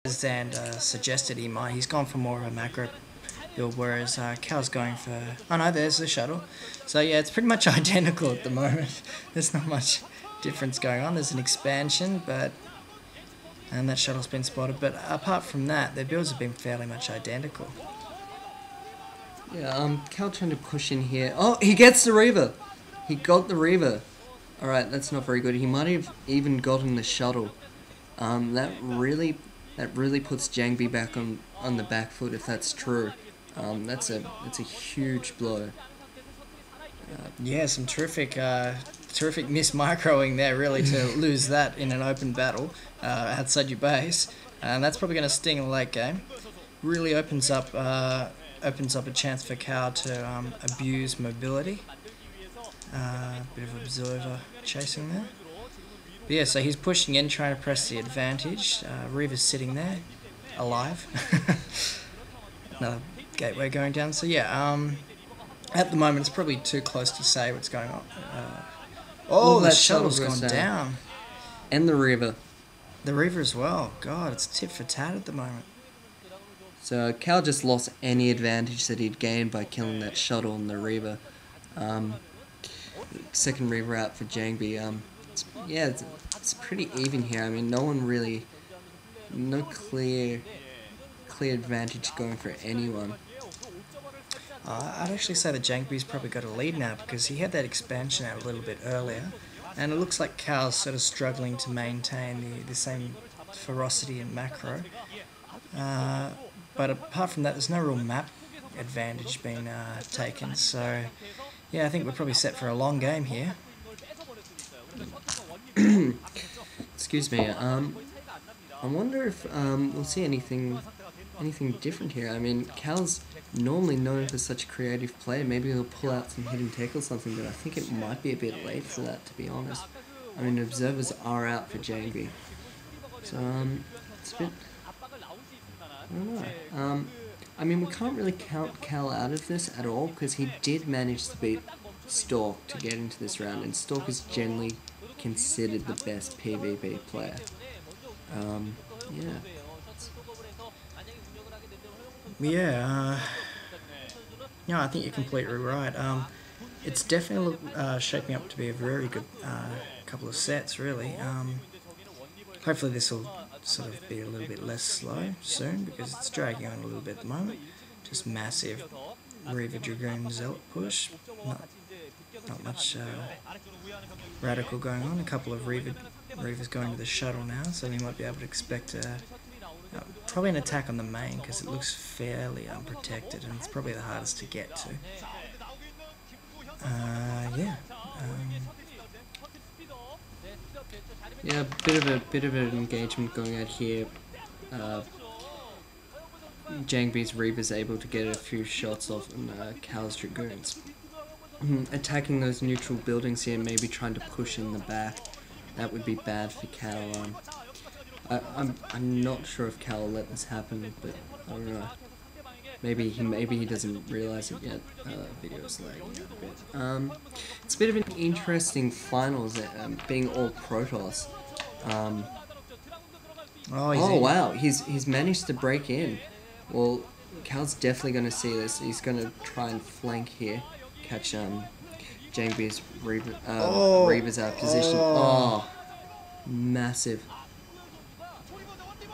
and suggested he might. He's gone for more of a macro build, whereas Cal's going for... Oh no, there's the shuttle. So yeah, it's pretty much identical at the moment. There's not much difference going on. There's an expansion, but... And that shuttle's been spotted, but apart from that, their builds have been fairly much identical. Yeah, Cal trying to push in here. Oh, he gets the Reaver! He got the Reaver. Alright, that's not very good. He might have even gotten the shuttle. That really puts JangBi back on the back foot if that's true. That's a huge blow. Yeah, some terrific miss-microing there, really, to lose that in an open battle outside your base. And that's probably going to sting in the late game. Really opens up a chance for Cal to abuse mobility. Bit of observer chasing there. But yeah, so he's pushing in, trying to press the advantage. Reaver's sitting there, alive. Another gateway going down. So yeah, at the moment it's probably too close to say what's going on. The shuttle's gone down. And the Reaver. The Reaver as well. God, it's tit for tat at the moment. So Cal just lost any advantage that he'd gained by killing that shuttle and the Reaver. Second Reaver out for JangBi. It's pretty even here. I mean, no clear advantage going for anyone. I'd actually say that JangBi's probably got a lead now because he had that expansion out a little bit earlier, and it looks like Cal's sort of struggling to maintain the same ferocity and macro. But apart from that, there's no real map advantage being taken, so yeah, I think we're probably set for a long game here. Excuse me. I wonder if we'll see anything different here. I mean, Cal's normally known for such a creative play. Maybe he'll pull out some hidden tech or something, but I think it might be a bit late for that, to be honest. I mean, observers are out for JangBi, so it's a bit... I don't know. I mean, we can't really count Cal out of this at all, because he did manage to beat Stork to get into this round, and Stork is generally considered the best PvP player. Yeah, I think you're completely right. It's definitely shaping up to be a very good couple of sets, really. Hopefully this will sort of be a little bit less slow soon, because it's dragging on a little bit at the moment. Just massive Reaver Dragoon Zealot push. Not much radical going on. A couple of Reavers going to the shuttle now, so we might be able to expect probably an attack on the main, because it looks fairly unprotected and it's probably the hardest to get to. Yeah, bit of an engagement going out here. JangBi's Reaver's able to get a few shots off Cal's Dragoons. Attacking those neutral buildings here, maybe trying to push in the back. That would be bad for Cal. I'm not sure if Cal will let this happen, but I don't know. Maybe he doesn't realize it yet. Video's lagging out a bit. It's a bit of an interesting finals, being all Protoss. Wow, he's managed to break in. Well, Cal's definitely going to see this. He's going to try and flank here, catch JangBi's Reaver's out of position. Oh, massive.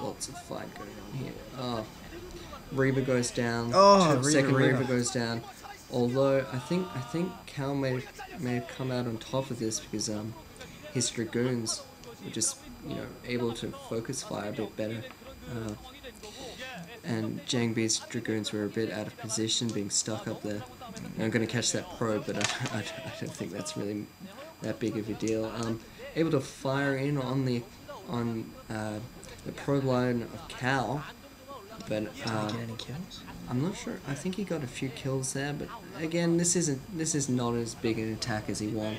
Lots of fight going on here. Oh, Reaver goes down. Second Reaver goes down. Although I think Cal may have come out on top of this because his Dragoons were just able to focus fire a bit better. And JangBi's Dragoons were a bit out of position, being stuck up there. I'm going to catch that probe, but I don't think that's really that big of a deal. Able to fire in on the probe line of Cal, but did he get any kills? I'm not sure. I think he got a few kills there, but again, this is not as big an attack as he would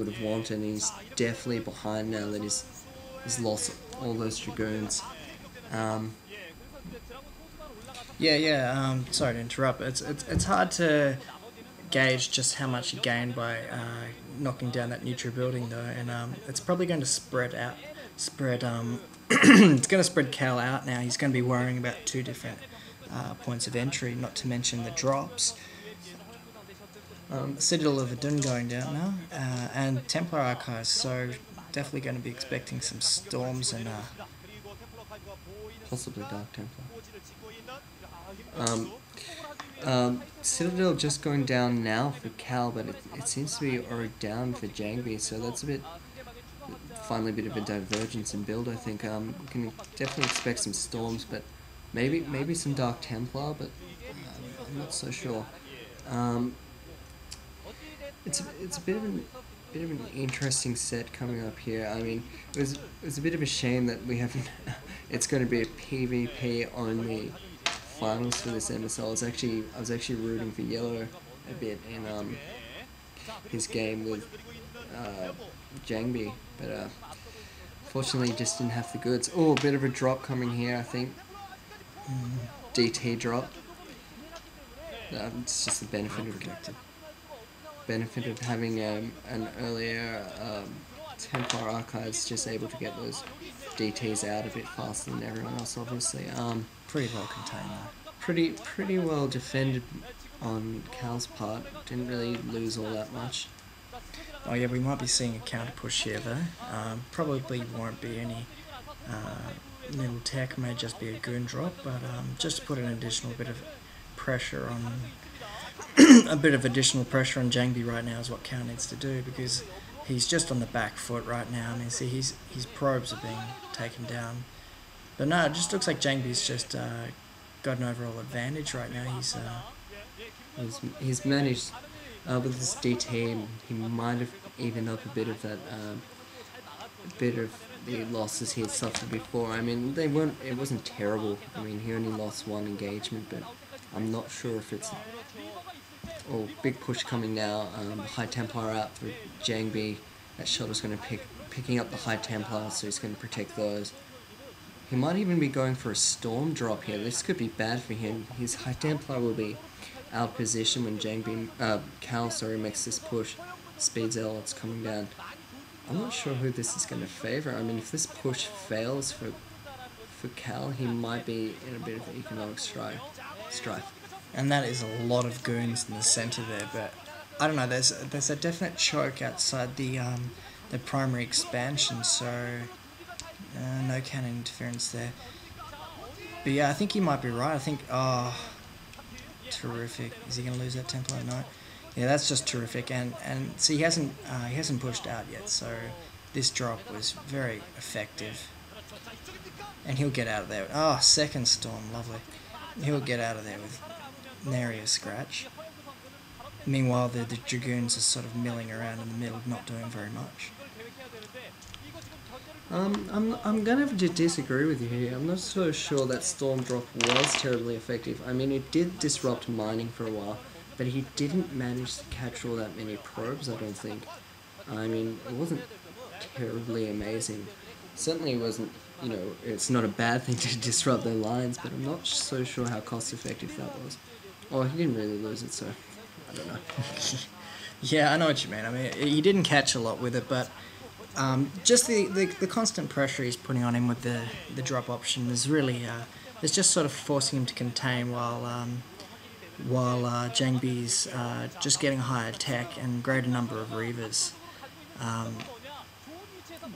have wanted, and he's definitely behind now that he's lost all those Dragoons. Sorry to interrupt. It's hard to gauge just how much he gained by knocking down that neutral building though, and it's probably going to spread It's going to spread Cal out now. He's going to be worrying about 2 different points of entry, not to mention the drops. Citadel of Adun going down now, and Templar Archives, so definitely going to be expecting some storms and possibly Dark Templar. Citadel just going down now for Cal, but it seems to be already down for JangBi, so that's finally a bit of a divergence in build. I think we can definitely expect some storms, but maybe some Dark Templar, but I'm not so sure. It's a bit of an interesting set coming up here. I mean, it was a bit of a shame that we haven't. It's going to be a PvP only finals for this MSL. I was actually rooting for Yellow a bit in his game with JangBi, but fortunately just didn't have the goods. Oh, a bit of a drop coming here, I think. DT drop. It's just the benefit of having an earlier Templar Archives, just able to get those DTs out a bit faster than everyone else, obviously. pretty well contained though. Pretty well defended on Cal's part. Didn't really lose all that much. Oh yeah, we might be seeing a counter push here though. Probably won't be any middle tech, may just be a goon drop, but just to put an additional bit of pressure on JangBi right now is what Cal needs to do, because he's just on the back foot right now. I mean, see, his probes are being taken down, but no, it just looks like JangBi's just got an overall advantage right now. He's managed with this DT. He might have evened up a bit of that, the losses he had suffered before. I mean, it wasn't terrible. I mean, he only lost 1 engagement, but I'm not sure if it's. Oh, big push coming now. High Templar out for JangBi. That Shelter's going to picking up the High Templar, so he's going to protect those. He might even be going for a Storm drop here. This could be bad for him. His High Templar will be out of position when Cal makes this push. Speed Zealot's coming down. I'm not sure who this is going to favour. I mean, if this push fails for Cal, he might be in a bit of economic strife. And that is a lot of goons in the centre there, but I don't know, there's a definite choke outside the primary expansion, so no cannon interference there. But yeah, I think he might be right. I think, terrific. Is he going to lose that Templar? No. Yeah, that's just terrific, and see, he hasn't pushed out yet, so this drop was very effective. And he'll get out of there. Oh, second Storm, lovely. He'll get out of there with nary a scratch. Meanwhile, the Dragoons are sort of milling around in the middle, not doing very much. I'm gonna have to disagree with you here. I'm not so sure that Storm drop was terribly effective. I mean, it did disrupt mining for a while, but he didn't manage to catch all that many probes, I don't think. I mean, it wasn't terribly amazing. Certainly it wasn't, it's not a bad thing to disrupt their lines, but I'm not so sure how cost effective that was. Oh, he didn't really lose it, so I don't know. Yeah, I know what you mean. I mean, he didn't catch a lot with it, but just the constant pressure he's putting on him with the drop option is really it's just sort of forcing him to contain while JangBi's just getting higher tech and greater number of Reavers.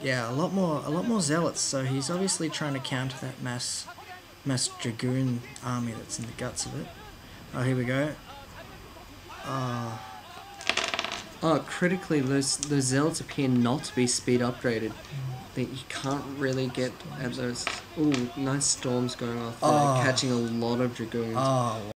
Yeah, a lot more zealots. So he's obviously trying to counter that mass Dragoon army that's in the guts of it. Oh, here we go. Critically, those zealots appear not to be speed upgraded. That you can't really get at those. Ooh, nice storms going off there, catching a lot of Dragoons. Oh.